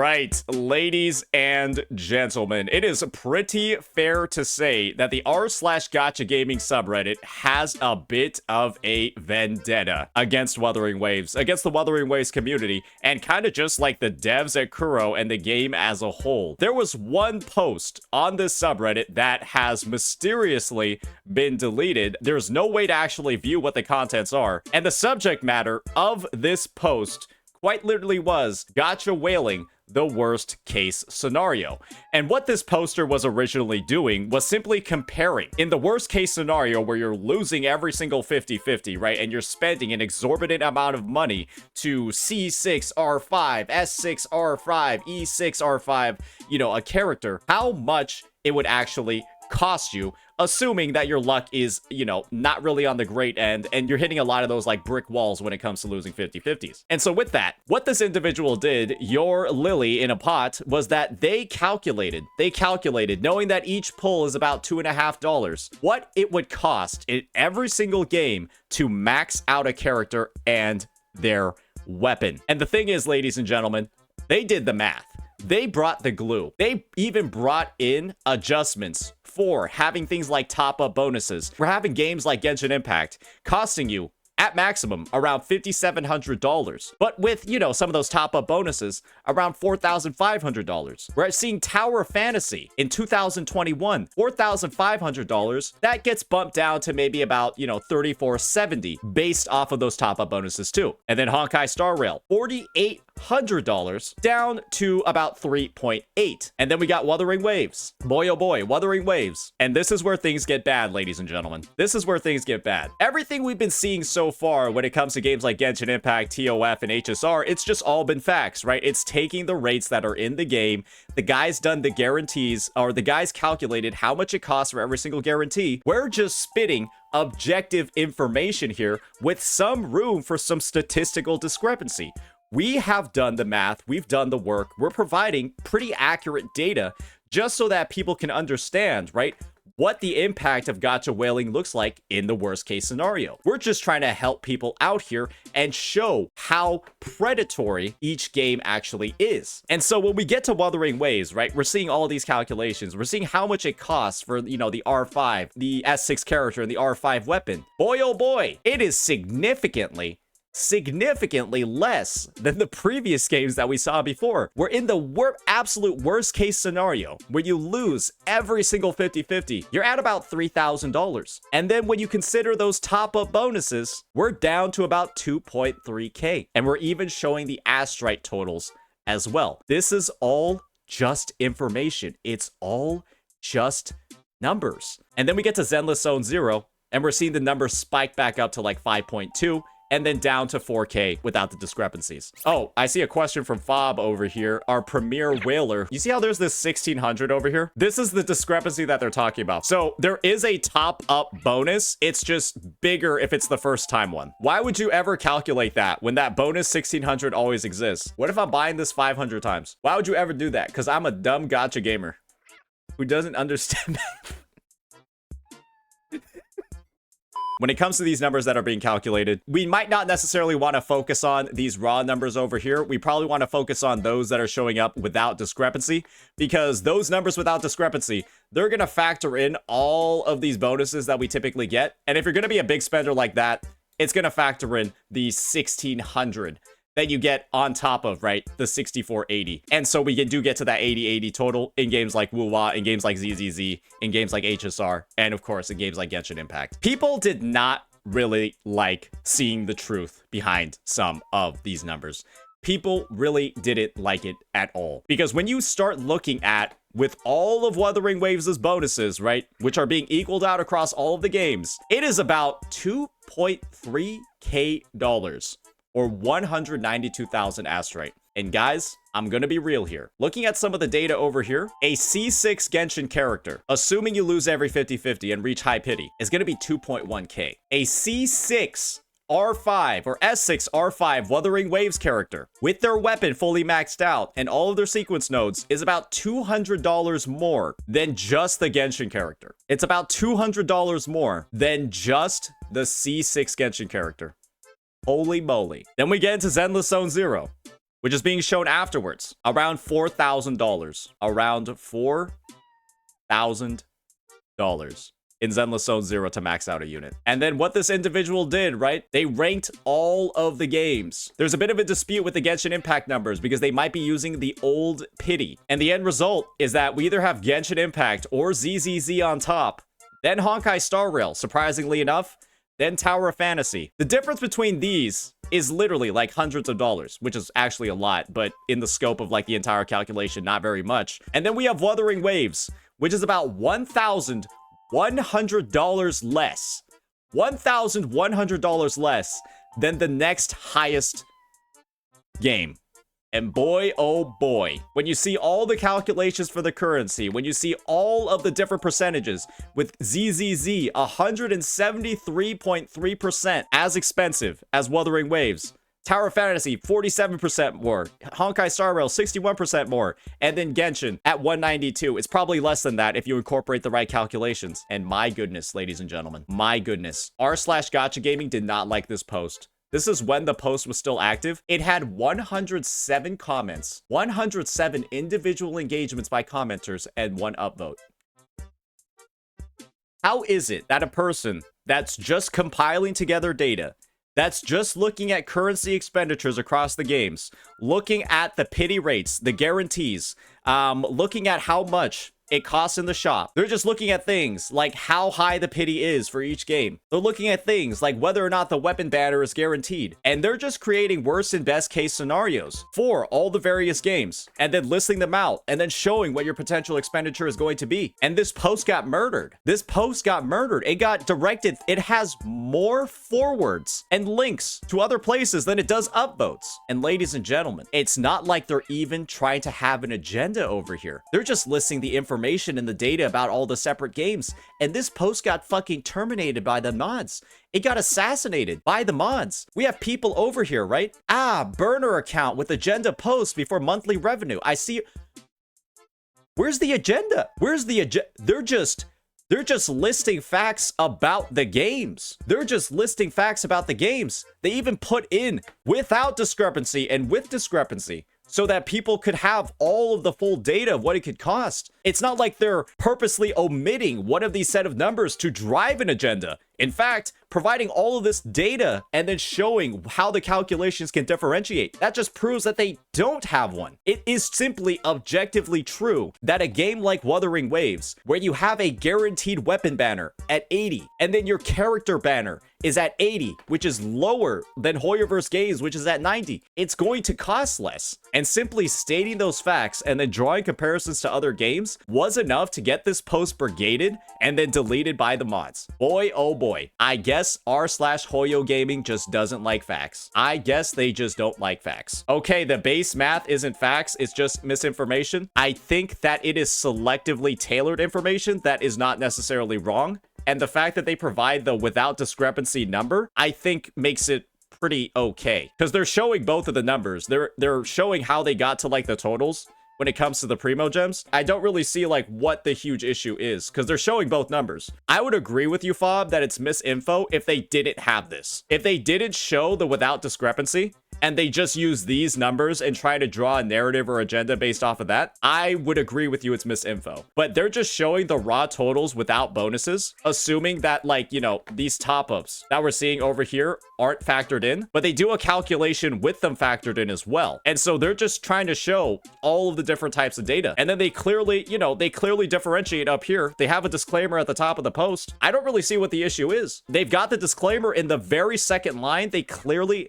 right, ladies and gentlemen, it is pretty fair to say that the r/gachagaming subreddit has a bit of a vendetta against Wuthering Waves, against the Wuthering Waves community, and kind of just like the devs at Kuro and the game as a whole. There was one post on this subreddit that has mysteriously been deleted. There's no way to actually view what the contents are, and the subject matter of this post quite literally was gacha whaling, the worst case scenario. And what this poster was originally doing was simply comparing, in the worst case scenario where you're losing every single 50-50, right, and you're spending an exorbitant amount of money to C6R5, S6R5, E6R5, you know, a character, how much it would actually cost you, assuming that your luck is, you know, not really on the great end and you're hitting a lot of those like brick walls when it comes to losing 50-50s. And so with that, what this individual did, your lily in a pot, was that they calculated, knowing that each pull is about $2.50, what it would cost in every single game to max out a character and their weapon. And the thing is, ladies and gentlemen, they did the math. They brought the glue. They even brought in adjustments for having things like top-up bonuses, for having games like Genshin Impact costing you, at maximum, around $5,700. But with, you know, some of those top-up bonuses, around $4,500. We're seeing Tower of Fantasy in 2021, $4,500. That gets bumped down to maybe about, you know, $3,470 based off of those top-up bonuses too. And then Honkai Star Rail, $4,800 down to about 3.8. And then we got Wuthering Waves. Boy, oh boy, Wuthering Waves. And this is where things get bad, ladies and gentlemen. This is where things get bad. Everything we've been seeing so far when it comes to games like Genshin Impact, TOF, and HSR, it's just all been facts, right? It's taking the rates that are in the game. The guy's done the guarantees, or the guy's calculated how much it costs for every single guarantee. We're just spitting objective information here with some room for some statistical discrepancy. We have done the math, we've done the work, we're providing pretty accurate data just so that people can understand, right, what the impact of gacha whaling looks like in the worst case scenario. We're just trying to help people out here and show how predatory each game actually is. And so when we get to Wuthering Waves, right, we're seeing all of these calculations. We're seeing how much it costs for, you know, the R5, the S6 character, and the R5 weapon. Boy, oh boy, it is significantly less than the previous games that we saw before. We're in the absolute worst case scenario where you lose every single 50-50. You're at about $3,000. And then when you consider those top-up bonuses, we're down to about 2.3K. And we're even showing the Astrite totals as well. This is all just information. It's all just numbers. And then we get to Zenless Zone 0, and we're seeing the numbers spike back up to like 5.2. and then down to 4K without the discrepancies. Oh, I see a question from Fob over here, our premier whaler. You see how there's this 1600 over here? This is the discrepancy that they're talking about. So there is a top-up bonus. It's just bigger if it's the first time one. Why would you ever calculate that when that bonus 1600 always exists? What if I'm buying this 500 times? Why would you ever do that? Because I'm a dumb gacha gamer who doesn't understand that. When it comes to these numbers that are being calculated, we might not necessarily want to focus on these raw numbers over here. We probably want to focus on those that are showing up without discrepancy, because those numbers without discrepancy, they're going to factor in all of these bonuses that we typically get. And if you're going to be a big spender like that, it's going to factor in the 1600 that you get on top of, right, the 6480. And so we do get to that 80-80 total in games like WuWa, in games like ZZZ, in games like HSR, and of course in games like Genshin Impact. People did not really like seeing the truth behind some of these numbers. People really didn't like it at all. Because when you start looking at, with all of Wuthering Waves' bonuses, right, which are being equaled out across all of the games, it is about $2.3K, or 192,000 Astrite. And guys, I'm gonna be real here. Looking at some of the data over here, a C6 Genshin character, assuming you lose every 50-50 and reach high pity, is gonna be 2.1K. A C6 R5 or S6 R5 Wuthering Waves character with their weapon fully maxed out and all of their sequence nodes is about $200 more than just the Genshin character. It's about $200 more than just the C6 Genshin character. Holy moly. Then we get into Zenless Zone 0. which is being shown afterwards. Around $4,000. Around $4,000 in Zenless Zone 0 to max out a unit. And then what this individual did, right? They ranked all of the games. There's a bit of a dispute with the Genshin Impact numbers because they might be using the old pity. And the end result is that we either have Genshin Impact or ZZZ on top, then Honkai Star Rail, surprisingly enough, then Tower of Fantasy. The difference between these is literally like hundreds of dollars, which is actually a lot, but in the scope of like the entire calculation, not very much. And then we have Wuthering Waves, which is about $1,100 less. $1,100 less than the next highest game. And boy, oh boy, when you see all the calculations for the currency, when you see all of the different percentages, with ZZZ 173.3% as expensive as Wuthering Waves, Tower of Fantasy 47% more, Honkai Star Rail 61% more, and then Genshin at 192. It's probably less than that if you incorporate the right calculations. And my goodness, ladies and gentlemen, my goodness, r/gachagaming did not like this post. This is when the post was still active. It had 107 comments, 107 individual engagements by commenters, and 1 upvote. How is it that a person that's just compiling together data, that's just looking at currency expenditures across the games, looking at the pity rates, the guarantees, looking at how much it costs in the shop. They're just looking at things like how high the pity is for each game. They're looking at things like whether or not the weapon banner is guaranteed. And they're just creating worst and best case scenarios for all the various games and then listing them out and then showing what your potential expenditure is going to be. And this post got murdered. This post got murdered. It got directed. It has more forwards and links to other places than it does upvotes. And ladies and gentlemen, it's not like they're even trying to have an agenda over here. They're just listing the information and the data about all the separate games, and this post got fucking terminated by the mods. It got assassinated by the mods. We have people over here, right? Burner account with agenda post before monthly revenue. I see. Where's the agenda? Where's the agenda? They're just listing facts about the games. They're just listing facts about the games. They even put in without discrepancy and with discrepancy, so that people could have all of the full data of what it could cost. It's not like they're purposely omitting one of these set of numbers to drive an agenda. In fact, providing all of this data and then showing how the calculations can differentiate, that just proves that they don't have one. It is simply objectively true that a game like Wuthering Waves, where you have a guaranteed weapon banner at 80, and then your character banner is at 80, which is lower than Hoyoverse Games, which is at 90, it's going to cost less. And simply stating those facts and then drawing comparisons to other games was enough to get this post brigaded and then deleted by the mods. Boy, oh boy. I guess r/hoyogaming just doesn't like facts. I guess they just don't like facts. Okay, the base math isn't facts, it's just misinformation. I think that it is selectively tailored information that is not necessarily wrong. And the fact that they provide the without discrepancy number, I think makes it pretty okay. Because they're showing both of the numbers. They're showing how they got to like the totals when it comes to the primo gems. I don't really see like what the huge issue is because they're showing both numbers. I would agree with you, Fob, that it's misinfo if they didn't have this. If they didn't show the without discrepancy and they just use these numbers and try to draw a narrative or agenda based off of that, I would agree with you it's misinfo. But they're just showing the raw totals without bonuses, assuming that, like, you know, these top-ups that we're seeing over here aren't factored in, but they do a calculation with them factored in as well. And so they're just trying to show all of the different types of data. And then they clearly, you know, they clearly differentiate up here. They have a disclaimer at the top of the post. I don't really see what the issue is. They've got the disclaimer in the very second line. They clearly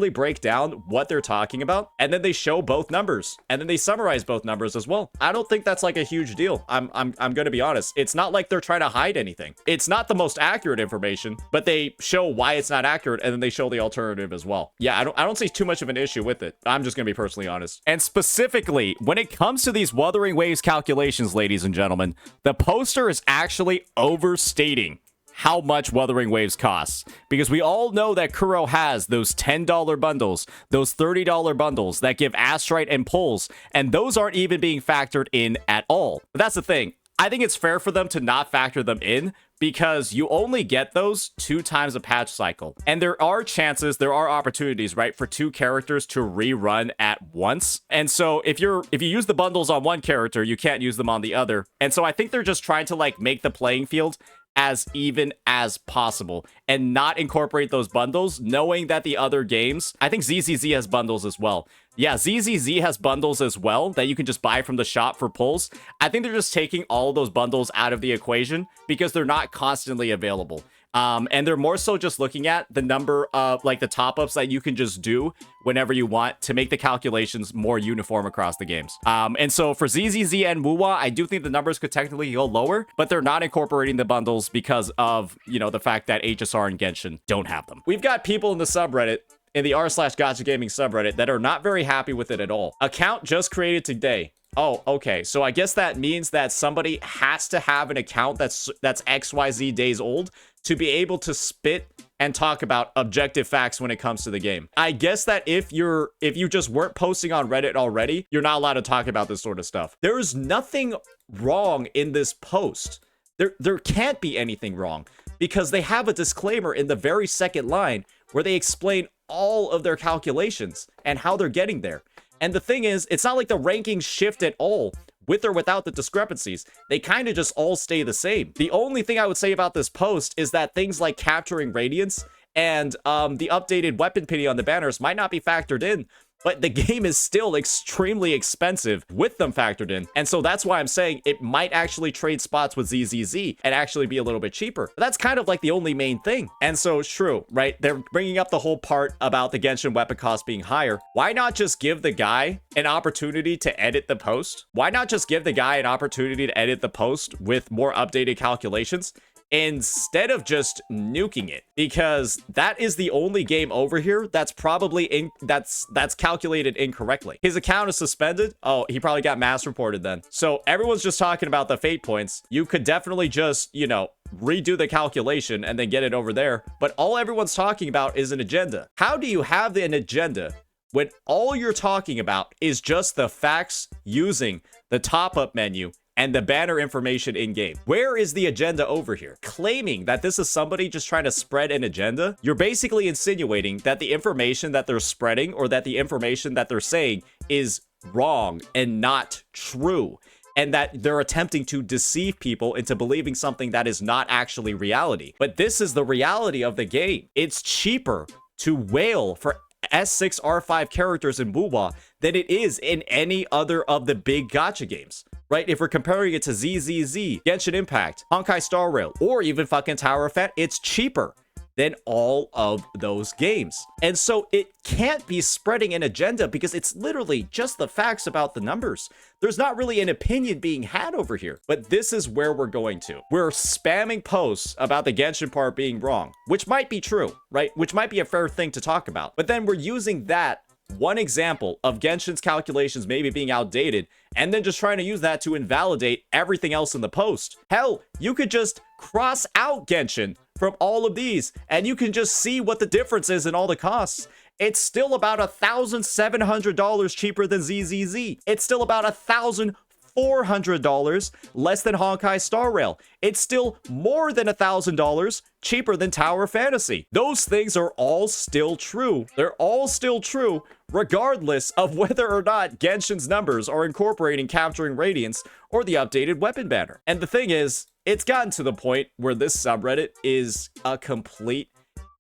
break down what they're talking about, and then they show both numbers, and then they summarize both numbers as well. I don't think that's like a huge deal. I'm gonna be honest. It's not like they're trying to hide anything. It's not the most accurate information, but they show why it's not accurate, and then they show the alternative as well. Yeah, I don't see too much of an issue with it. I'm just gonna be personally honest. And specifically, when it comes to these Wuthering Waves calculations, ladies and gentlemen, the poster is actually overstating how much Wuthering Waves costs, because we all know that Kuro has those $10 bundles, those $30 bundles that give Astrite and Pulls, and those aren't even being factored in at all. But that's the thing. I think it's fair for them to not factor them in, because you only get those 2 times a patch cycle. And there are chances, there are opportunities, right, for 2 characters to rerun at once. And so if you use the bundles on one character, you can't use them on the other. And so I think they're just trying to like make the playing field as even as possible and not incorporate those bundles, knowing that the other games, I think ZZZ has bundles as well. Yeah, ZZZ has bundles as well that you can just buy from the shop for pulls. I think they're just taking all of those bundles out of the equation because they're not constantly available. And they're more so just looking at the number of like the top-ups that you can just do whenever you want to make the calculations more uniform across the games. And so for ZZZ and WuWa, I do think the numbers could technically go lower, but they're not incorporating the bundles because of, you know, the fact that HSR and Genshin don't have them. We've got people in the subreddit, in the r/gachagaming subreddit, that are not very happy with it at all. Account just created today. Oh, okay. So I guess that means that somebody has to have an account that's XYZ days old to be able to spit and talk about objective facts when it comes to the game. I guess that if you just weren't posting on Reddit already, you're not allowed to talk about this sort of stuff. There is nothing wrong in this post. There can't be anything wrong because they have a disclaimer in the very second line where they explain all of their calculations and how they're getting there. And the thing is, it's not like the rankings shift at all with or without the discrepancies. They kind of just all stay the same. The only thing I would say about this post is that things like capturing radiance and the updated weapon pity on the banners might not be factored in, but the game is still extremely expensive with them factored in. And so that's why I'm saying it might actually trade spots with ZZZ and actually be a little bit cheaper. But that's kind of like the only main thing. And so it's true, right? They're bringing up the whole part about the Genshin weapon cost being higher. Why not just give the guy an opportunity to edit the post? Why not just give the guy an opportunity to edit the post with more updated calculations instead of just nuking it? Because that is the only game over here that's probably that's calculated incorrectly. His account is suspended. Oh, he probably got mass reported then. So everyone's just talking about the fate points. You could definitely just, you know, redo the calculation and then get it over there. But all everyone's talking about is an agenda. How do you have an agenda when all you're talking about is just the facts using the top-up menu and the banner information in-game? Where is the agenda over here? Claiming that this is somebody just trying to spread an agenda, you're basically insinuating that the information that they're spreading or that the information that they're saying is wrong and not true, and that they're attempting to deceive people into believing something that is not actually reality. But this is the reality of the game. It's cheaper to whale for S6 R5 characters in WuWa than it is in any other of the big gacha games. Right? If we're comparing it to ZZZ, Genshin Impact, Honkai Star Rail, or even fucking Tower of Fat, it's cheaper than all of those games. And so it can't be spreading an agenda because it's literally just the facts about the numbers. There's not really an opinion being had over here. But this is where we're going to. We're spamming posts about the Genshin part being wrong, which might be true, right? Which might be a fair thing to talk about. But then we're using that one example of Genshin's calculations maybe being outdated, and then just trying to use that to invalidate everything else in the post. Hell, you could just cross out Genshin from all of these, and you can just see what the difference is in all the costs. It's still about $1,700 cheaper than ZZZ. It's still about $1,400 less than Honkai Star Rail. It's still more than $1,000 cheaper than Tower Fantasy. Those things are all still true. They're all still true, regardless of whether or not Genshin's numbers are incorporating capturing radiance or the updated weapon banner. And the thing is, it's gotten to the point where this subreddit is a complete,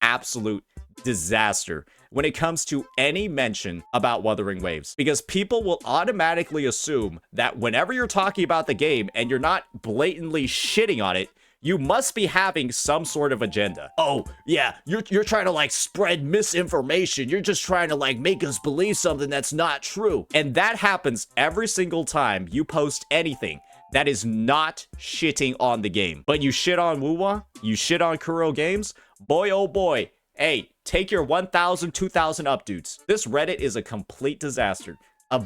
absolute disaster when it comes to any mention about Wuthering Waves, because people will automatically assume that whenever you're talking about the game and you're not blatantly shitting on it, you must be having some sort of agenda. Oh, yeah, you're trying to like spread misinformation. You're just trying to like make us believe something that's not true. And that happens every single time you post anything that is not shitting on the game. But you shit on WuWa, you shit on Kuro Games, boy oh boy, hey, take your 1,000, 2,000 up, dudes. This Reddit is a complete disaster. A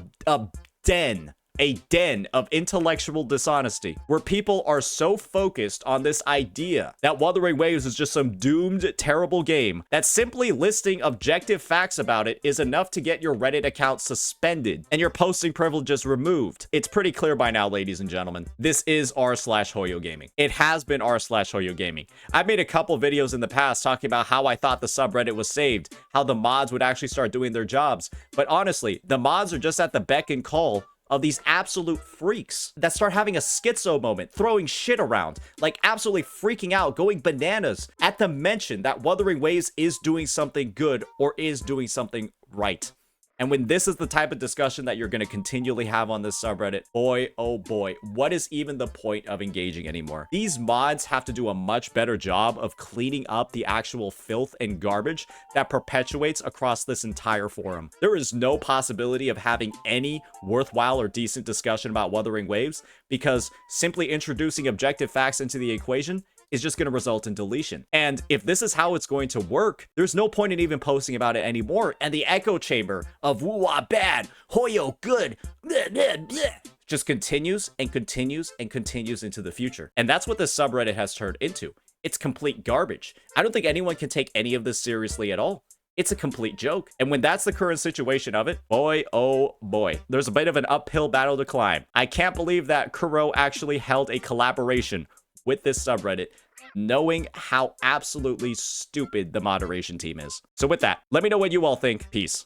den a den of intellectual dishonesty where people are so focused on this idea that Wuthering Waves is just some doomed, terrible game that simply listing objective facts about it is enough to get your Reddit account suspended and your posting privileges removed. It's pretty clear by now, ladies and gentlemen. This is r/hoyogaming. It has been r/hoyogaming. I've made a couple videos in the past talking about how I thought the subreddit was saved, how the mods would actually start doing their jobs. But honestly, the mods are just at the beck and call of these absolute freaks that start having a schizo moment, throwing shit around, like absolutely freaking out, going bananas at the mention that Wuthering Waves is doing something good or is doing something right. And when this is the type of discussion that you're going to continually have on this subreddit, boy, oh boy, what is even the point of engaging anymore? These mods have to do a much better job of cleaning up the actual filth and garbage that perpetuates across this entire forum. There is no possibility of having any worthwhile or decent discussion about Wuthering Waves because simply introducing objective facts into the equation is just going to result in deletion. And if this is how it's going to work, there's no point in even posting about it anymore. And the echo chamber of WuWa bad, Hoyo good, bleh, bleh, bleh, just continues and continues and continues into the future. And that's what this subreddit has turned into. It's complete garbage. I don't think anyone can take any of this seriously at all. It's a complete joke. And when that's the current situation of it, boy, oh boy, there's a bit of an uphill battle to climb. I can't believe that Kuro actually held a collaboration with this subreddit, knowing how absolutely stupid the moderation team is. So with that, let me know what you all think. Peace.